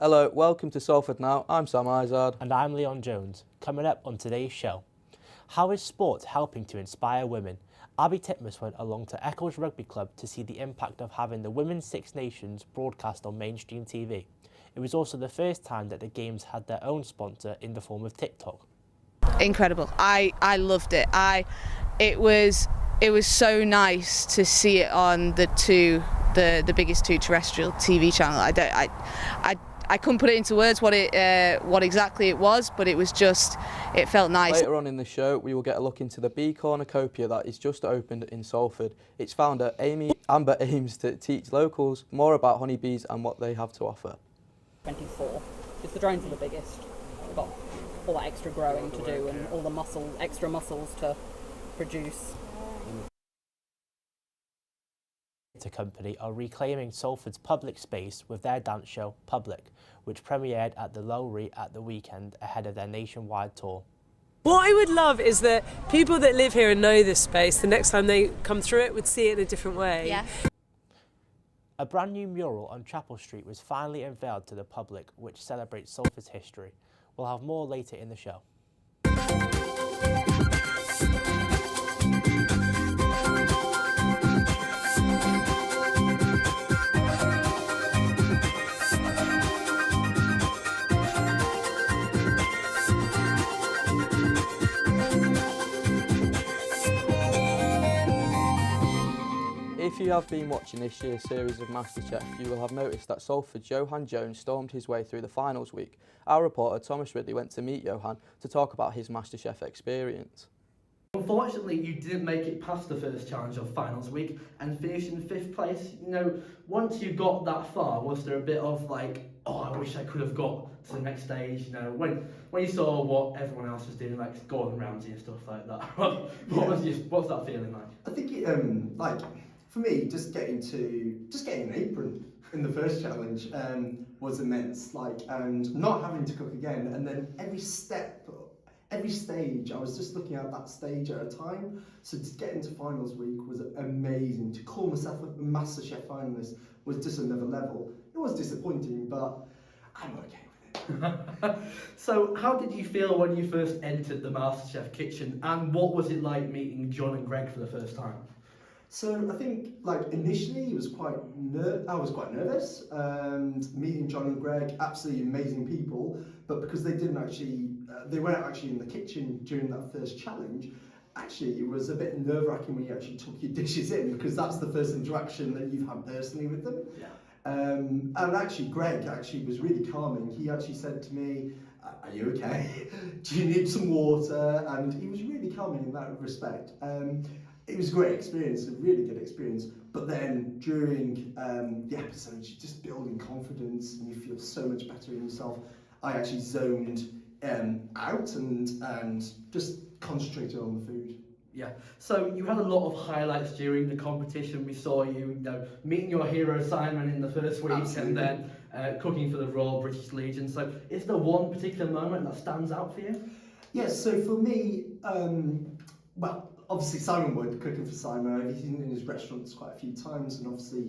Hello, welcome to Salford Now. I'm Sam Izard. And I'm Leon Jones. Coming up on today's show, how is sport helping to inspire women? Abby Titmus went along to Eccles Rugby Club to see the impact of having the Women's Six Nations broadcast on mainstream TV. It was also the first time that the Games had their own sponsor in the form of TikTok. Incredible. I loved it. It was so nice to see it on the biggest two terrestrial TV channel. I couldn't put it into words what exactly it was, but it felt nice. Later on in the show, we will get a look into the Bee Cornucopia that is just opened in Salford. Its founder, Amber, aims to teach locals more about honeybees and what they have to offer. 24, because the drones are the biggest. We've got all that extra growing to do and all the extra muscles to produce. The company are reclaiming Salford's public space with their dance show, Public, which premiered at the Lowry at the weekend ahead of their nationwide tour. What I would love is that people that live here and know this space, the next time they come through it, would see it in a different way. Yeah. A brand new mural on Chapel Street was finally unveiled to the public, which celebrates Salford's history. We'll have more later in the show. If you have been watching this year's series of MasterChef, you will have noticed that Salford's Johan Jones stormed his way through the finals week. Our reporter Thomas Ridley went to meet Johan to talk about his MasterChef experience. Unfortunately, you didn't make it past the first challenge of finals week and finished in 5th place. You know, once you got that far, was there a bit of like, oh, I wish I could have got to the next stage? You know, when you saw what everyone else was doing, like Gordon Ramsay and stuff like that. What's that feeling like? I think it, for me, just getting an apron in the first challenge was immense. And not having to cook again, and then every stage, I was just looking at that stage at a time. So to get into finals week was amazing. To call myself a MasterChef finalist was just another level. It was disappointing, but I'm okay with it. So how did you feel when you first entered the MasterChef kitchen, and what was it like meeting John and Greg for the first time? So I think, initially, I was quite nervous, and meeting John and Greg, absolutely amazing people. But because they weren't actually in the kitchen during that first challenge, actually it was a bit nerve-wracking when you actually took your dishes in, because that's the first interaction that you've had personally with them. Yeah. And actually, Greg was really calming. He actually said to me, "Are you okay? Do you need some water?" And he was really calming in that respect. It was a great experience, a really good experience. But then during the episodes, you're just building confidence and you feel so much better in yourself. I actually zoned out and just concentrated on the food. Yeah, so you had a lot of highlights during the competition. We saw you, meeting your hero Simon in the first week. Absolutely. And then cooking for the Royal British Legion. So is there one particular moment that stands out for you? Yes, so for me, obviously Simon Wood, cooking for Simon. I've eaten in his restaurants quite a few times, and obviously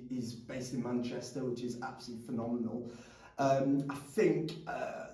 he's based in Manchester, which is absolutely phenomenal. I think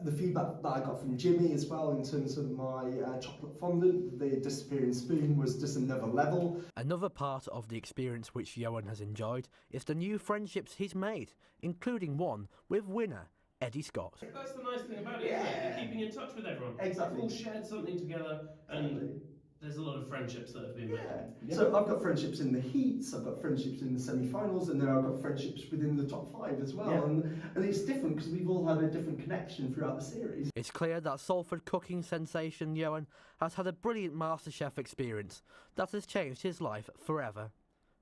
the feedback that I got from Jimmy as well in terms of my chocolate fondant, the disappearing spoon, was just another level. Another part of the experience which Johan has enjoyed is the new friendships he's made, including one with winner Eddie Scott. That's the nice thing about it, isn't it? You're keeping in touch with everyone. Exactly. We've all shared something together, and there's a lot of friendships that have been made. Yeah. So I've got friendships in the heats, I've got friendships in the semi-finals, and then I've got friendships within the top 5 as well. Yeah. And it's different because we've all had a different connection throughout the series. It's clear that Salford cooking sensation Johan has had a brilliant MasterChef experience that has changed his life forever.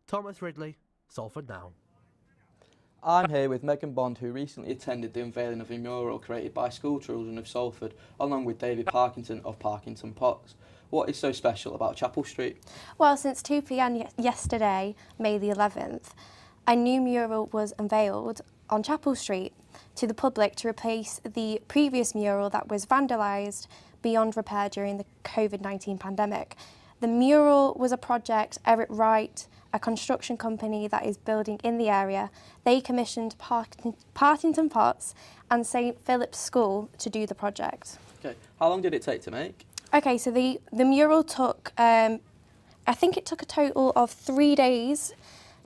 Thomas Ridley, Salford Now. I'm here with Megan Bond, who recently attended the unveiling of a mural created by school children of Salford, along with David Parkinson of Parkinson Pots. What is so special about Chapel Street? Well, since 2 p.m. yesterday, May the 11th, a new mural was unveiled on Chapel Street to the public to replace the previous mural that was vandalised beyond repair during the COVID-19 pandemic. The mural was a project Eric Wright a construction company that is building in the area. They commissioned Partington Potts and St Philip's School to do the project. Okay, how long did it take to make? Okay, so the mural took, I think it took a total of 3 days.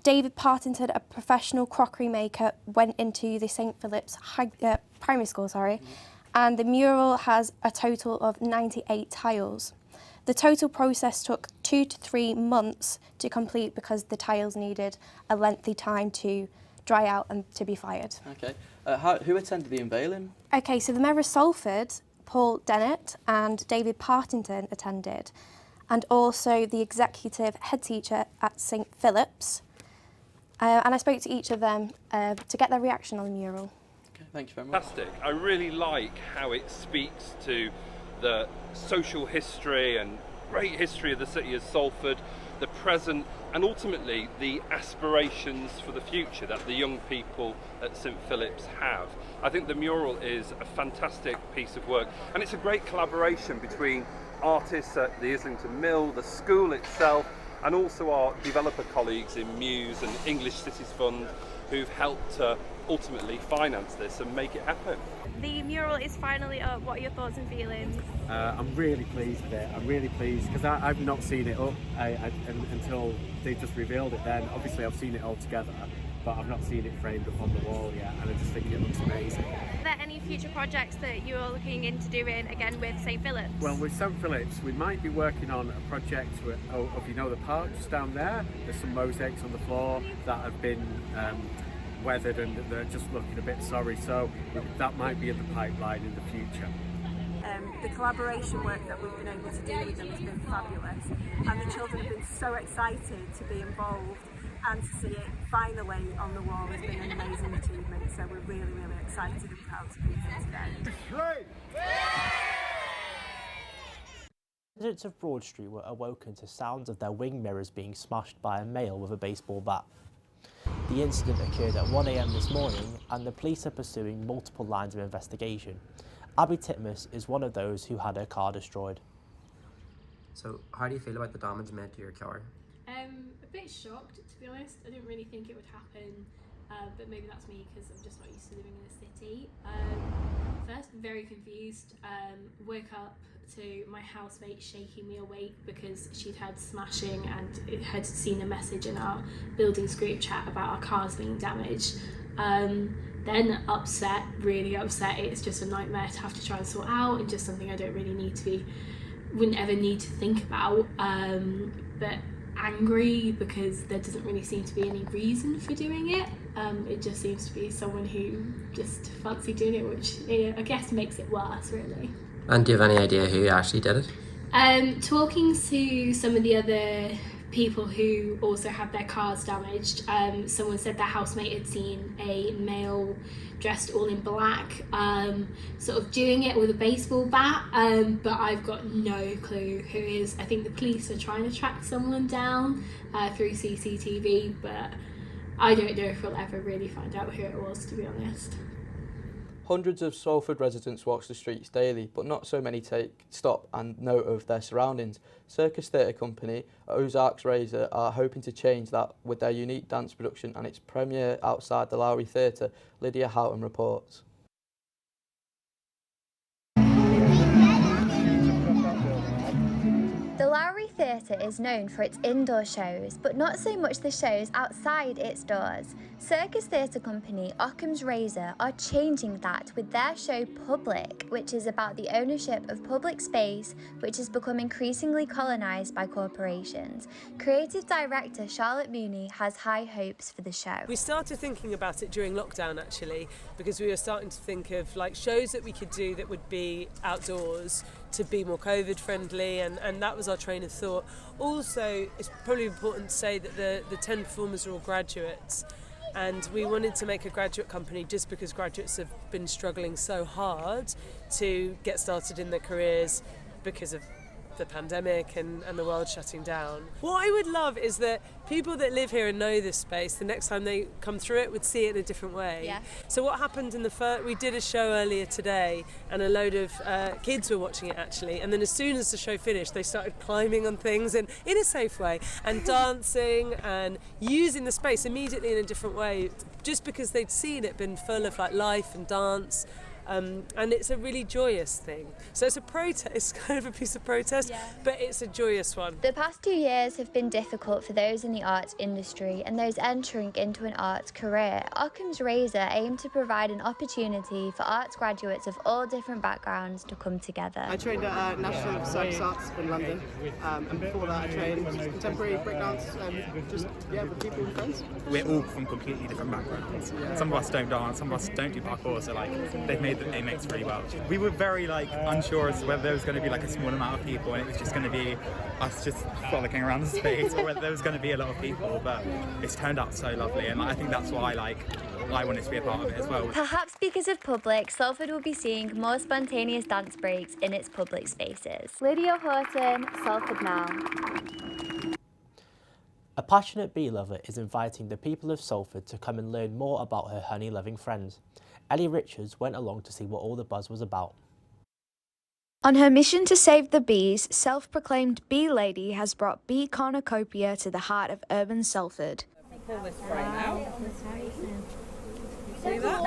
David Partington, a professional crockery maker, went into the St Philip's primary school, and the mural has a total of 98 tiles. The total process took 2 to 3 months to complete because the tiles needed a lengthy time to dry out and to be fired. Okay, who attended the unveiling? Okay, so the Mayor of Salford, Paul Dennett, and David Partington attended, and also the executive head teacher at St Philip's. And I spoke to each of them to get their reaction on the mural. Okay, thank you very much. Fantastic. I really like how it speaks to the social history and great history of the city of Salford, the present, and ultimately the aspirations for the future that the young people at St Philip's have. I think the mural is a fantastic piece of work, and it's a great collaboration between artists at the Islington Mill, the school itself, and also our developer colleagues in Muse and English Cities Fund, who've helped to ultimately finance this and make it happen. The mural is finally up. What are your thoughts and feelings? I'm really pleased with it. I'm really pleased because I've not seen it up until they just revealed it then. Obviously I've seen it all together, but I've not seen it framed up on the wall yet, and I just think it looks amazing. Are there any future projects that you're looking into doing again with St Philip's? Well, with St Philip's we might be working on a project of the park just down there. There's some mosaics on the floor that have been weathered and they're just looking a bit sorry, so that might be in the pipeline in the future. The collaboration work that we've been able to do with them has been fabulous, and the children have been so excited to be involved, and to see it finally on the wall has been an amazing achievement, so we're really, really excited and proud to be here today. Residents of Broad Street were awoken to sounds of their wing mirrors being smashed by a male with a baseball bat. The incident occurred at 1 AM this morning, and the police are pursuing multiple lines of investigation. Abby Titmus is one of those who had her car destroyed. So how do you feel about the damage made to your car? A bit shocked, to be honest. I didn't really think it would happen, but maybe that's me because I'm just not used to living in a city. First, very confused. Woke up to my housemate shaking me awake because she'd had smashing and had seen a message in our building's group chat about our cars being damaged. Then upset, really upset. It's just a nightmare to have to try and sort out, and just something I don't really wouldn't ever need to think about. But angry because there doesn't really seem to be any reason for doing it. It just seems to be someone who just fancied doing it, which I guess makes it worse, really. And do you have any idea who actually did it? Talking to some of the other people who also had their cars damaged, someone said their housemate had seen a male dressed all in black sort of doing it with a baseball bat, but I've got no clue who it is. I think the police are trying to track someone down through CCTV, but I don't know if we'll ever really find out who it was, to be honest. Hundreds of Salford residents walk the streets daily, but not so many take stock and note of their surroundings. Circus theatre company Ozark's Razor are hoping to change that with their unique dance production and its premiere outside the Lowry Theatre. Lydia Houghton reports. The Lowry Theatre is known for its indoor shows, but not so much the shows outside its doors. Circus theatre company Occam's Razor are changing that with their show Public, which is about the ownership of public space, which has become increasingly colonised by corporations. Creative director Charlotte Mooney has high hopes for the show. We started thinking about it during lockdown, actually, because we were starting to think of shows that we could do that would be outdoors to be more COVID friendly, and that was our train of thought. Also, it's probably important to say that the 10 performers are all graduates, and we wanted to make a graduate company just because graduates have been struggling so hard to get started in their careers because of the pandemic and the world shutting down. What I would love is that people that live here and know this space, the next time they come through it, would see it in a different way. Yeah. So what happened in we did a show earlier today, and a load of kids were watching it actually, and then as soon as the show finished, they started climbing on things and in a safe way, and dancing and using the space immediately in a different way, just because they'd seen it been full of like life and dance. And it's a really joyous thing. So it's a protest, it's kind of a piece of protest, but it's a joyous one. The past 2 years have been difficult for those in the arts industry and those entering into an arts career. Occam's Razor aimed to provide an opportunity for arts graduates of all different backgrounds to come together. I trained at National Circus Arts in London, and before that I trained contemporary breakdance and just, with people and friends. We're all from completely different backgrounds. Some of us don't dance, some of us don't do parkour, so they've made they mix really well. We were very unsure as to whether there was going to be a small amount of people and it was just going to be us just frolicking around the space, or whether there was going to be a lot of people, but it's turned out so lovely, and I think that's why I wanted to be a part of it as well. Perhaps because of public, Salford will be seeing more spontaneous dance breaks in its public spaces. Lydia Horton, Salford Now. A passionate bee lover is inviting the people of Salford to come and learn more about her honey-loving friends. Ellie Richards went along to see what all the buzz was about. On her mission to save the bees, self-proclaimed bee lady has brought bee cornucopia to the heart of urban Salford. Pull this right now. See that?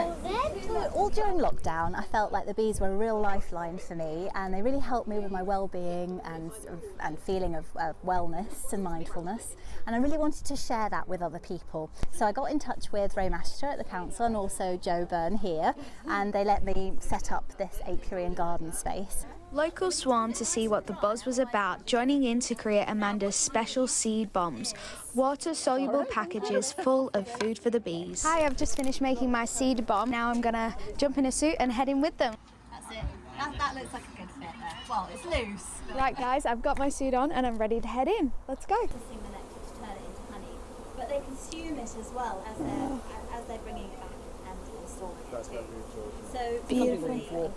All during lockdown, I felt like the bees were a real lifeline for me, and they really helped me with my well-being and feeling of wellness and mindfulness. And I really wanted to share that with other people. So I got in touch with Ray Master at the council and also Joe Byrne here, and they let me set up this apiary and garden space. Locals swarmed to see what the buzz was about, joining in to create Amanda's special seed bombs, water-soluble packages full of food for the bees. Hi, I've just finished making my seed bomb. Now I'm going to jump in a suit and head in with them. That's it. That looks like a good fit there. Well, it's loose. Right guys, I've got my suit on and I'm ready to head in. Let's go. Processing the nectar to turn it into honey, but they consume it as well as they're bringing it back and storing it too. So beautiful.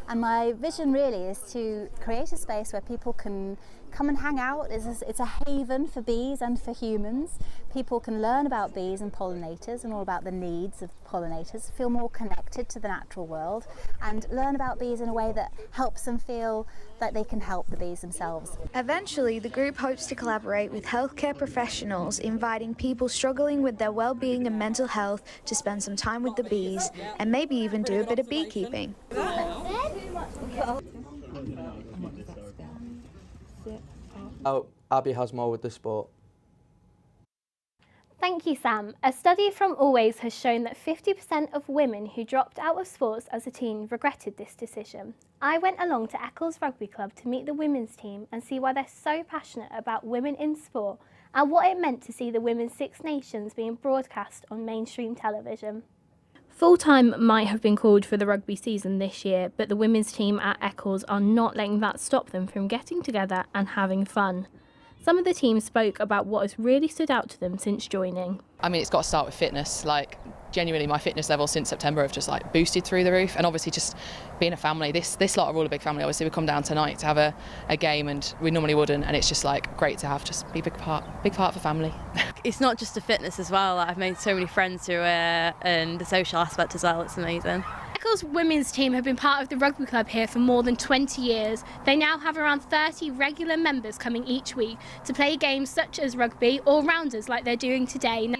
And my vision really is to create a space where people can come and hang out. It's a haven for bees and for humans. People can learn about bees and pollinators and all about the needs of pollinators, feel more connected to the natural world, and learn about bees in a way that helps them feel that they can help the bees themselves. Eventually, the group hopes to collaborate with healthcare professionals, inviting people struggling with their well-being and mental health to spend some time with the bees and maybe even do a bit of beekeeping. Abby has more with the sport. Thank you, Sam. A study from Always has shown that 50% of women who dropped out of sports as a teen regretted this decision. I went along to Eccles Rugby Club to meet the women's team and see why they're so passionate about women in sport and what it meant to see the Women's Six Nations being broadcast on mainstream television. Full time might have been called for the rugby season this year, but the women's team at Eccles are not letting that stop them from getting together and having fun. Some of the team spoke about what has really stood out to them since joining. I mean, it's got to start with fitness. Genuinely, my fitness levels since September have just boosted through the roof. And obviously, just being a family, this lot are all a big family. Obviously, we come down tonight to have a game, and we normally wouldn't. And it's just great to have just be a big part of the family. It's not just the fitness as well. I've made so many friends through it, and the social aspect as well. It's amazing. Eccles women's team have been part of the rugby club here for more than 20 years. They now have around 30 regular members coming each week to play games such as rugby or rounders like they're doing today.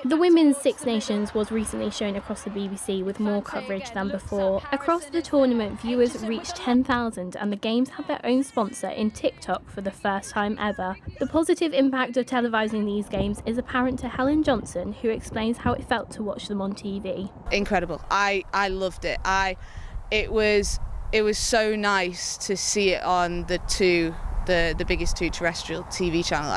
The Women's Six Nations was recently shown across the BBC with more coverage than before. Across the tournament, viewers reached 10,000 and the games had their own sponsor in TikTok for the first time ever. The positive impact of televising these games is apparent to Helen Johnson, who explains how it felt to watch them on TV. Incredible. I loved it. It was so nice to see it on the biggest two terrestrial TV channel.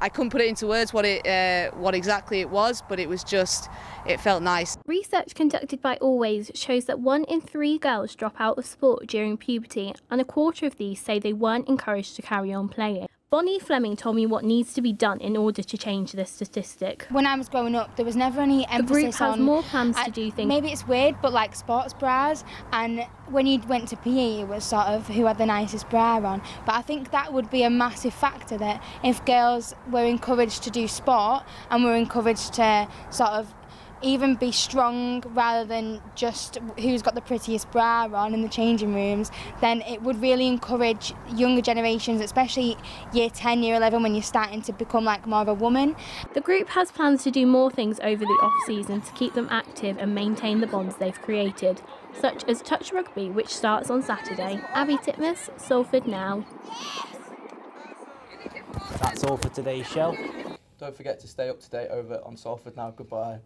I couldn't put it into words what exactly it was, but it felt nice. Research conducted by Always shows that 1 in 3 girls drop out of sport during puberty, and a quarter of these say they weren't encouraged to carry on playing. Bonnie Fleming told me what needs to be done in order to change this statistic. When I was growing up, there was never any emphasis on... The group has more plans to do things... Maybe it's weird, but like sports bras, and when you went to PE, it was sort of who had the nicest bra on. But I think that would be a massive factor, that if girls were encouraged to do sport and were encouraged to sort of even be strong rather than just who's got the prettiest bra on in the changing rooms, then it would really encourage younger generations, especially year 10, year 11, when you're starting to become like more of a woman. The group has plans to do more things over the off-season to keep them active and maintain the bonds they've created, such as touch rugby, which starts on Saturday. Abby Titmus, Salford Now. That's all for today's show. Don't forget to stay up to date over on Salford Now. Goodbye.